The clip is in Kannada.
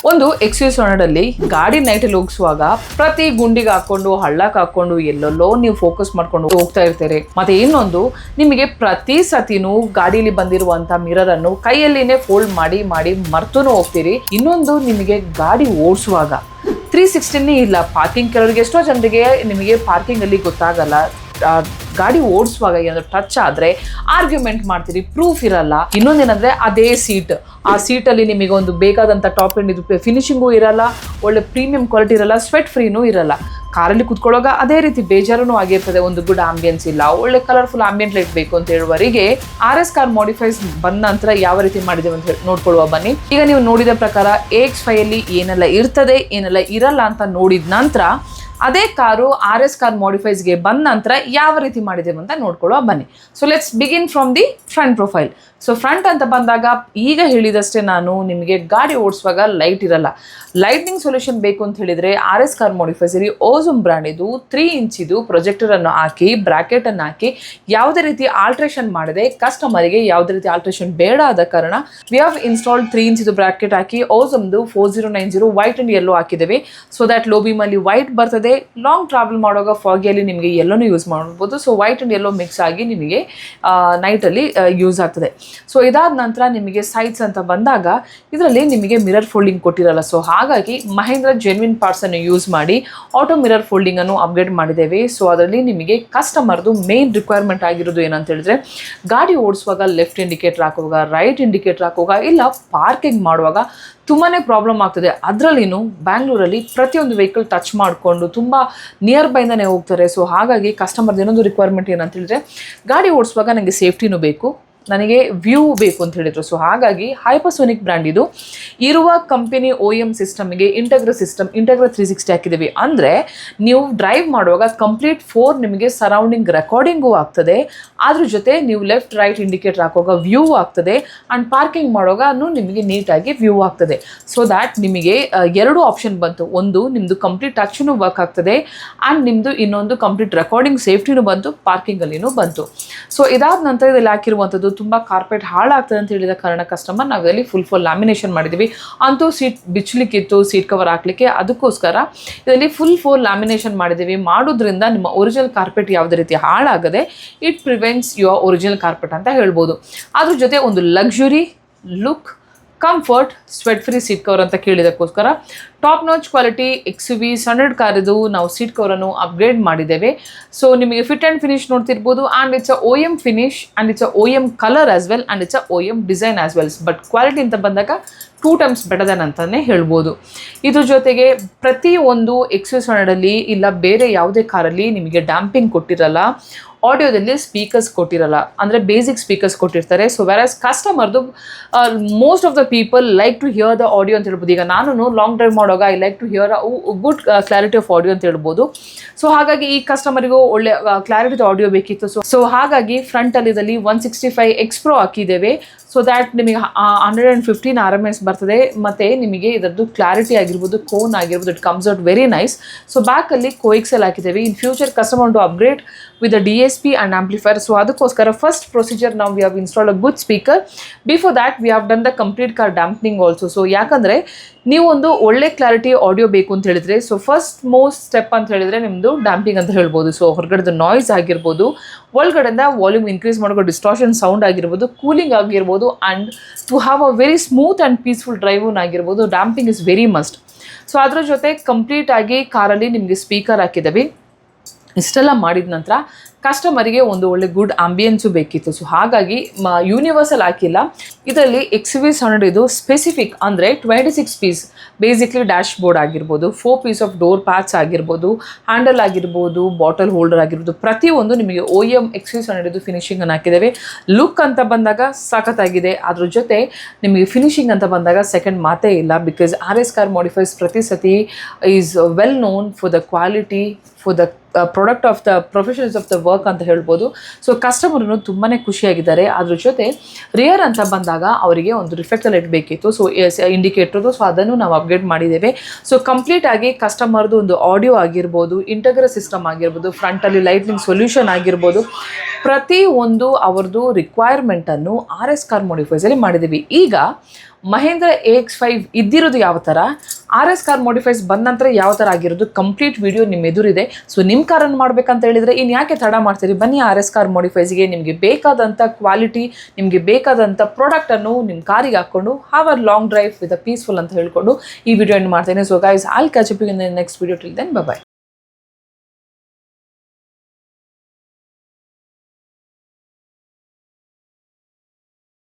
ಒಂದು XUV700 ಅಲ್ಲಿ ಗಾಡಿ ನೈಟಲ್ಲಿ ಹೋಗಿಸುವಾಗ ಪ್ರತಿ ಗುಂಡಿಗೆ ಹಾಕೊಂಡು ಹಳ್ಳಕ್ಕೆ ಹಾಕೊಂಡು ಎಲ್ಲೆಲ್ಲೋ ನೀವು ಫೋಕಸ್ ಮಾಡ್ಕೊಂಡು ಹೋಗ್ತಾ ಇರ್ತೀರಿ. ಮತ್ತೆ ಇನ್ನೊಂದು, ನಿಮಗೆ ಪ್ರತಿ ಸತಿನೂ ಗಾಡಿಯಲ್ಲಿ ಬಂದಿರುವಂತ ಮಿರರ್ ಅನ್ನು ಕೈಯಲ್ಲಿನೇ ಫೋಲ್ಡ್ ಮಾಡಿ ಮಾಡಿ ಮರ್ತೂನು ಹೋಗ್ತೀರಿ. ಇನ್ನೊಂದು, ನಿಮಗೆ ಗಾಡಿ ಓಡಿಸುವಾಗ 360 ಇಲ್ಲ ಪಾರ್ಕಿಂಗ್. ಕೆಲವರಿಗೆ ಎಷ್ಟೋ ಜನರಿಗೆ ನಿಮಗೆ ಪಾರ್ಕಿಂಗ್ ಅಲ್ಲಿ ಗೊತ್ತಾಗಲ್ಲ, ಗಾಡಿ ಓಡಿಸುವಾಗ ಏನಾದ್ರು ಟಚ್ ಆದ್ರೆ ಆರ್ಗ್ಯುಮೆಂಟ್ ಮಾಡ್ತೀರಿ, ಪ್ರೂಫ್ ಇರಲ್ಲ. ಇನ್ನೊಂದೇನಂದ್ರೆ ಅದೇ ಸೀಟ್, ಆ ಸೀಟಲ್ಲಿ ನಿಮಗೆ ಒಂದು ಬೇಕಾದಂಥ ಟಾಪ್ ಎಂಡ್ ಇದು ಫಿನಿಶಿಂಗು ಇರಲ್ಲ, ಒಳ್ಳೆ ಪ್ರೀಮಿಯಂ ಕ್ವಾಲಿಟಿ ಇರಲ್ಲ, ಸ್ವೆಟ್ ಫ್ರೀನೂ ಇರಲ್ಲ. ಕಾರಲ್ಲಿ ಕುತ್ಕೊಳ್ಳೋವಾಗ ಅದೇ ರೀತಿ ಬೇಜಾರೂ ಆಗಿರ್ತದೆ, ಒಂದು ಗುಡ್ ಆಂಬಿಯನ್ಸ್ ಇಲ್ಲ, ಒಳ್ಳೆ ಕಲರ್ಫುಲ್ ಆಂಬಿಯಂಟ್ ಲೈಟ್ ಬೇಕು ಅಂತ ಹೇಳುವವರಿಗೆ RS ಕಾರ್ ಮಾಡಿಫೈಸ್ ಬಂದ ನಂತರ ಯಾವ ರೀತಿ ಮಾಡಿದ್ದೇವೆ ಅಂತ ಹೇಳಿ ನೋಡ್ಕೊಳ್ಳುವ ಬನ್ನಿ. ಈಗ ನೀವು ನೋಡಿದ ಪ್ರಕಾರ AX5 ಅಲ್ಲಿ ಏನೆಲ್ಲ ಇರ್ತದೆ ಏನೆಲ್ಲ ಇರಲ್ಲ ಅಂತ ನೋಡಿದ ನಂತರ ಅದೇ ಕಾರು RS ಕಾರ್ ಮಾಡಿಫೈಸ್ಗೆ ಬಂದ ನಂತರ ಯಾವ ರೀತಿ ಮಾಡಿದ್ದೇವೆ ಅಂತ ನೋಡ್ಕೊಳ್ಳುವ ಬನ್ನಿ. So let's begin from the front profile. So front ಅಂತ ಬಂದಾಗ ಈಗ ಹೇಳಿದಷ್ಟೇ, ನಾನು ನಿಮಗೆ ಗಾಡಿ ಓಡಿಸುವಾಗ ಲೈಟ್ ಇರಲ್ಲ. ಲೈಟ್ನಿಂಗ್ ಸೊಲ್ಯೂಷನ್ ಬೇಕು ಅಂತ ಹೇಳಿದರೆ RS ಕಾರ್ ಮಾಡಿಫೈಸಲ್ಲಿ ಓಝೋಮ್ ಬ್ರ್ಯಾಂಡ್ ಇದು 3 ಇಂಚಿದು ಪ್ರೊಜೆಕ್ಟರನ್ನು ಹಾಕಿ ಬ್ರಾಕೆಟನ್ನು ಹಾಕಿ ಯಾವುದೇ ರೀತಿ ಆಲ್ಟ್ರೇಷನ್ ಮಾಡದೆ, ಕಸ್ಟಮರಿಗೆ ಯಾವುದೇ ರೀತಿ ಆಲ್ಟ್ರೇಷನ್ ಬೇಡ ಆದ ಕಾರಣ ವಿ ಹ್ಯಾವ್ ಇನ್ಸ್ಟಾಲ್ಡ್ 3 ಇಂಚಿದು ಬ್ರಾಕೆಟ್ ಹಾಕಿ ಓಝೋಮ್ದು 4090 ವೈಟ್ ಆ್ಯಂಡ್ ಯೆಲ್ಲೋ ಹಾಕಿದ್ದೇವೆ. ಸೊ ದ್ಯಾಟ್ ಲೋ ಬೀಮಲ್ಲಿ ವೈಟ್ ಬರ್ತದೆ. ಲಾಂಗ್ ಟ್ರಾವೆಲ್ ಮಾಡುವಾಗ ಫಾಗಿಯಲ್ಲಿ ನಿಮಗೆ ಯೆಲ್ಲೋನು ಯೂಸ್ ಮಾಡ್ಬೋದು. So white and yellow mix ಆಗಿ ನಿಮಗೆ ನೈಟಲ್ಲಿ ಯೂಸ್ ಆಗ್ತದೆ. ಸೊ ಇದಾದ ನಂತರ ನಿಮಗೆ ಸೈಡ್ಸ್ ಅಂತ ಬಂದಾಗ ಇದರಲ್ಲಿ ನಿಮಗೆ ಮಿರರ್ ಫೋಲ್ಡಿಂಗ್ ಕೊಟ್ಟಿರಲ್ಲ. ಸೊ ಹಾಗಾಗಿ ಮಹೇಂದ್ರ ಜೆನ್ವಿನ್ ಪಾರ್ಟ್ಸನ್ನು ಯೂಸ್ ಮಾಡಿ ಆಟೋ ಮಿರರ್ ಫೋಲ್ಡಿಂಗನ್ನು ಅಪ್ಗ್ರೇಡ್ ಮಾಡಿದ್ದೇವೆ. ಸೊ ಅದರಲ್ಲಿ ನಿಮಗೆ ಕಸ್ಟಮರ್ದು ಮೇನ್ ರಿಕ್ವೈರ್ಮೆಂಟ್ ಆಗಿರೋದು ಏನಂತ ಹೇಳಿದ್ರೆ, ಗಾಡಿ ಓಡಿಸುವಾಗ ಲೆಫ್ಟ್ ಇಂಡಿಕೇಟರ್ ಹಾಕುವಾಗ, ರೈಟ್ ಇಂಡಿಕೇಟರ್ ಹಾಕುವಾಗ, ಇಲ್ಲ ಪಾರ್ಕಿಂಗ್ ಮಾಡುವಾಗ ತುಂಬಾ ಪ್ರಾಬ್ಲಮ್ ಆಗ್ತದೆ. ಅದರಲ್ಲಿನೂ ಬ್ಯಾಂಗ್ಳೂರಲ್ಲಿ ಪ್ರತಿಯೊಂದು ವೆಹಿಕಲ್ ಟಚ್ ಮಾಡಿಕೊಂಡು ತುಂಬ ನಿಯರ್ ಬೈಂದನೇ ಹೋಗ್ತಾರೆ. ಸೊ ಹಾಗಾಗಿ ಕಸ್ಟಮರ್ದು ಇನ್ನೊಂದು ರಿಕ್ವೈರ್ಮೆಂಟ್ ಏನಂತ ಹೇಳಿದ್ರೆ, ಗಾಡಿ ಓಡಿಸುವಾಗ ನನಗೆ ಸೇಫ್ಟಿನೂ ಬೇಕು, ನನಗೆ ವ್ಯೂ ಬೇಕು ಅಂತ ಹೇಳಿದರು. ಸೊ ಹಾಗಾಗಿ ಹೈಪರ್ಸೋನಿಕ್ ಬ್ರ್ಯಾಂಡ್ ಇದು ಇರುವ ಕಂಪನಿ OEM ಸಿಸ್ಟಮ್ಗೆ ಇಂಟಗ್ರಾ 360 ಹಾಕಿದ್ದೀವಿ. ಅಂದರೆ ನೀವು ಡ್ರೈವ್ ಮಾಡುವಾಗ ಕಂಪ್ಲೀಟ್ 4 ನಿಮಗೆ ಸರೌಂಡಿಂಗ್ ರೆಕಾರ್ಡಿಂಗು ಆಗ್ತದೆ, ಅದ್ರ ಜೊತೆ ನೀವು ಲೆಫ್ಟ್ ರೈಟ್ ಇಂಡಿಕೇಟರ್ ಹಾಕುವಾಗ ವ್ಯೂ ಆಗ್ತದೆ, ಆ್ಯಂಡ್ ಪಾರ್ಕಿಂಗ್ ಮಾಡುವಾಗ ನಿಮಗೆ ನೀಟಾಗಿ ವ್ಯೂ ಆಗ್ತದೆ. ಸೊ ದ್ಯಾಟ್ ನಿಮಗೆ 2 ಆಪ್ಷನ್ ಬಂತು. ಒಂದು, ನಿಮ್ಮದು ಕಂಪ್ಲೀಟ್ ಟಚ್ನು ವರ್ಕ್ ಆಗ್ತದೆ, ಆ್ಯಂಡ್ ನಿಮ್ಮದು ಇನ್ನೊಂದು ಕಂಪ್ಲೀಟ್ ರೆಕಾರ್ಡಿಂಗ್ ಸೇಫ್ಟಿನೂ ಬಂತು, ಪಾರ್ಕಿಂಗಲ್ಲಿನೂ ಬಂತು. ಸೊ ಇದಾದ ನಂತರ ಇದರಲ್ಲಿ ಹಾಕಿರುವಂಥದ್ದು ತುಂಬ ಕಾರ್ಪೆಟ್ ಹಾಳಾಗ್ತದೆ ಅಂತ ಹೇಳಿದ ಕಾರಣ ಕಸ್ಟಮರ್ ನಾವು ಇದರಲ್ಲಿ ಫುಲ್ ಲ್ಯಾಮಿನೇಷನ್ ಮಾಡಿದ್ದೀವಿ. ಅಂತೂ ಸೀಟ್ ಬಿಚ್ಚಲಿಕ್ಕಿತ್ತು, ಸೀಟ್ ಕವರ್ ಹಾಕಲಿಕ್ಕೆ, ಅದಕ್ಕೋಸ್ಕರ ಇದರಲ್ಲಿ ಫುಲ್ ಲ್ಯಾಮಿನೇಷನ್ ಮಾಡಿದ್ದೀವಿ. ಮಾಡೋದ್ರಿಂದ ನಿಮ್ಮ ಒರಿಜಿನಲ್ ಕಾರ್ಪೆಟ್ ಯಾವುದೇ ರೀತಿ ಹಾಳಾಗದೆ it prevents your original carpet ಅಂತ ಹೇಳ್ಬೋದು. ಅದ್ರ ಜೊತೆ ಒಂದು luxury look, comfort, sweat free seat cover ಅಂತ ಕೇಳಿದಕ್ಕೋಸ್ಕರ ಟಾಪ್ ನಾಚ್ ಕ್ವಾಲಿಟಿ XUV700 ಕಾರಿದು ನಾವು ಸೀಟ್ ಕವರನ್ನು ಅಪ್ಗ್ರೇಡ್ ಮಾಡಿದ್ದೇವೆ. ಸೊ ನಿಮಗೆ ಫಿಟ್ ಆ್ಯಂಡ್ ಫಿನಿಶ್ ನೋಡ್ತಿರ್ಬೋದು, and it's a OEM finish, and it's a OEM colour as well, and it's a OEM design as well. But quality ಅಂತ ಬಂದಾಗ 2 ಟೈಮ್ಸ್ ಬೆಟರ್ ದೆನ್ ಅಂತಲೇ ಹೇಳ್ಬೋದು. ಇದ್ರ ಜೊತೆಗೆ ಪ್ರತಿಯೊಂದು XUV700 ಅಲ್ಲಿ ಇಲ್ಲ ಬೇರೆ ಯಾವುದೇ ಕಾರಲ್ಲಿ ನಿಮಗೆ ಡ್ಯಾಂಪಿಂಗ್ ಕೊಟ್ಟಿರಲ್ಲ, ಆಡಿಯೋದಲ್ಲಿ ಸ್ಪೀಕರ್ಸ್ ಕೊಟ್ಟಿರಲ್ಲ, ಅಂದರೆ ಬೇಸಿಕ್ ಸ್ಪೀಕರ್ಸ್ ಕೊಟ್ಟಿರ್ತಾರೆ. ಸೊ ವೆರಾಸ್ ಕಸ್ಟಮರ್ದು most of the people like to hear the audio ಅಂತ ಹೇಳ್ಬೋದು. ಈಗ ನಾನು ಲಾಂಗ್ ಡ್ರೈವ್ ಮಾಡುವಾಗ I like to hear good clarity of audio ಅಂತ ಹೇಳ್ಬೋದು. ಸೊ ಹಾಗಾಗಿ ಈ ಕಸ್ಟಮರಿಗೂ ಒಳ್ಳೆ ಕ್ಲಾರಿಟಿ ಆಡಿಯೋ ಬೇಕಿತ್ತು. ಸೊ ಹಾಗಾಗಿ ಫ್ರಂಟಲ್ಲಿ ಇದರಲ್ಲಿ 165 X Pro ಹಾಕಿದ್ದೇವೆ. ಸೊ ದ್ಯಾಟ್ ನಿಮಗೆ 115 RMS ಬರ್ತದೆ. ಮತ್ತು ನಿಮಗೆ ಇದರದ್ದು ಕ್ಲಾರಿಟಿ ಆಗಿರ್ಬೋದು, ಕೋನ್ ಆಗಿರ್ಬೋದು, it comes out very nice. So ಬ್ಯಾಕಲ್ಲಿ ಕೋಎಕ್ಸೆಲ್ ಹಾಕಿದ್ದೇವೆ. In future customer to upgrade with the DSP and amplifier. So ಅದಕ್ಕೋಸ್ಕರ ಫಸ್ಟ್ ಪ್ರೊಸೀಜರ್ ನಾವು we have installed a good speaker. Before that we have done the complete car dampening also. So ಯಾಕಂದರೆ ನೀವು ಒಂದು ಒಳ್ಳೆ ಕ್ಲಾರಿಟಿ ಆಡಿಯೋ ಬೇಕು ಅಂತ ಹೇಳಿದರೆ, ಸೊ ಫಸ್ಟ್ ಮೋಸ್ಟ್ ಸ್ಟೆಪ್ ಅಂತ ಹೇಳಿದರೆ ನಿಮ್ಮದು ಡ್ಯಾಂಪಿಂಗ್ ಅಂತ ಹೇಳ್ಬೋದು. ಸೊ ಹೊರಗಡೆದು ನಾಯ್ಸ್ ಆಗಿರ್ಬೋದು, ಒಳಗಡೆಯಿಂದ ವಾಲ್ಯೂಮ್ ಇನ್ಕ್ರೀಸ್ ಮಾಡೋ ಡಿಸ್ಟಾರ್ಷನ್ ಸೌಂಡ್ ಆಗಿರ್ಬೋದು, ಕೂಲಿಂಗ್ ಆಗಿರ್ಬೋದು, and to have a very smooth and peaceful driven ಆಗಿರ್ಬೋದು, damping is very must. So ಅದರ ಜೊತೆ ಕಂಪ್ಲೀಟ್ ಆಗಿ ಕಾರಲ್ಲಿ ನಿಮಗೆ ಸ್ಪೀಕರ್ ಹಾಕಿದ್ದೀವಿ. ಇಷ್ಟೆಲ್ಲ ಮಾಡಿದ ನಂತರ ಕಸ್ಟಮರಿಗೆ ಒಂದು ಒಳ್ಳೆ ಗುಡ್ ಆಂಬಿಯನ್ಸು ಬೇಕಿತ್ತು. ಸೊ ಹಾಗಾಗಿ ಯೂನಿವರ್ಸಲ್ ಹಾಕಿಲ್ಲ. ಇದರಲ್ಲಿ XUV700 ಇದು ಸ್ಪೆಸಿಫಿಕ್ ಅಂದರೆ 26 ಪೀಸ್ ಬೇಸಿಕ್ಲಿ ಡ್ಯಾಶ್ ಬೋರ್ಡ್ ಆಗಿರ್ಬೋದು, 4 ಪೀಸ್ ಆಫ್ ಡೋರ್ ಪ್ಯಾಚ್ ಆಗಿರ್ಬೋದು, ಹ್ಯಾಂಡಲ್ ಆಗಿರ್ಬೋದು, ಬಾಟಲ್ ಹೋಲ್ಡರ್ ಆಗಿರ್ಬೋದು, ಪ್ರತಿಯೊಂದು ನಿಮಗೆ OEM XUV700 ಇದು ಫಿನಿಶಿಂಗನ್ನು ಹಾಕಿದ್ದೇವೆ. ಲುಕ್ ಅಂತ ಬಂದಾಗ ಸಖತ್ತಾಗಿದೆ. ಅದ್ರ ಜೊತೆ ನಿಮಗೆ ಫಿನಿಶಿಂಗ್ ಅಂತ ಬಂದಾಗ ಸೆಕೆಂಡ್ ಮಾತೇ ಇಲ್ಲ. ಬಿಕಾಸ್ RS ಕಾರ್ ಮಾಡಿಫೈಸ್ ಪ್ರತಿ ಸತಿ is well known for the quality, for the product of the professionals of the work ಅಂತ ಹೇಳ್ಬೋದು. ಸೊ ಕಸ್ಟಮರ್ನು ತುಂಬಾ ಖುಷಿಯಾಗಿದ್ದಾರೆ. ಅದ್ರ ಜೊತೆ ರಿಯರ್ ಅಂತ ಬಂದಾಗ ಅವರಿಗೆ ಒಂದು ರಿಫ್ಲೆಕ್ಟರ್ ಲೈಟ್ ಬೇಕಿತ್ತು, ಸೊ ಇಂಡಿಕೇಟರ್ದು. ಸೊ ಅದನ್ನು ನಾವು ಅಪ್ಗ್ರೇಡ್ ಮಾಡಿದ್ದೇವೆ. ಸೊ ಕಂಪ್ಲೀಟ್ ಆಗಿ ಕಸ್ಟಮರ್ದು ಒಂದು ಆಡಿಯೋ ಆಗಿರ್ಬೋದು, ಇಂಟಗ್ರಾ ಸಿಸ್ಟಮ್ ಆಗಿರ್ಬೋದು, ಫ್ರಂಟಲ್ಲಿ ಲೈಟ್ನಿಂಗ್ ಸೊಲ್ಯೂಷನ್ ಆಗಿರ್ಬೋದು, ಪ್ರತಿ ಒಂದು ಅವ್ರದ್ದು ರಿಕ್ವೈರ್ಮೆಂಟನ್ನು RS ಕಾರ್ ಮಾಡಿಫೈಸಲ್ಲಿ ಮಾಡಿದ್ದೀವಿ. ಈಗ ಮಹೇಂದ್ರ AX5 ಇದ್ದಿರೋದು ಯಾವ ಥರ, RS ಕಾರ್ ಮಾಡಿಫೈಸ್ ಬಂದ ನಂತರ ಯಾವ ಥರ ಆಗಿರೋದು ಕಂಪ್ಲೀಟ್ ವಿಡಿಯೋ ನಿಮ್ಮ ಎದುರಿದೆ. ಸೊ ನಿಮ್ಮ ಕಾರನ್ನು ಮಾಡಬೇಕಂತ ಹೇಳಿದರೆ ಇನ್ನು ಯಾಕೆ ತಡ ಮಾಡ್ತೀರಿ, ಬನ್ನಿ RS ಕಾರ್ ಮಾಡಿಫೈಸ್ಗೆ. ನಿಮಗೆ ಬೇಕಾದಂಥ ಕ್ವಾಲಿಟಿ, ನಿಮಗೆ ಬೇಕಾದಂಥ ಪ್ರಾಡಕ್ಟನ್ನು ನಿಮ್ಮ ಕಾರಿಗೆ ಹಾಕ್ಕೊಂಡು have a long drive with a peaceful ಅಂತ ಹೇಳ್ಕೊಂಡು ಈ ವಿಡಿಯೋ ಎಂಡ್ ಮಾಡ್ತೇನೆ. So guys, I'll catch up in the next video. Till then, by.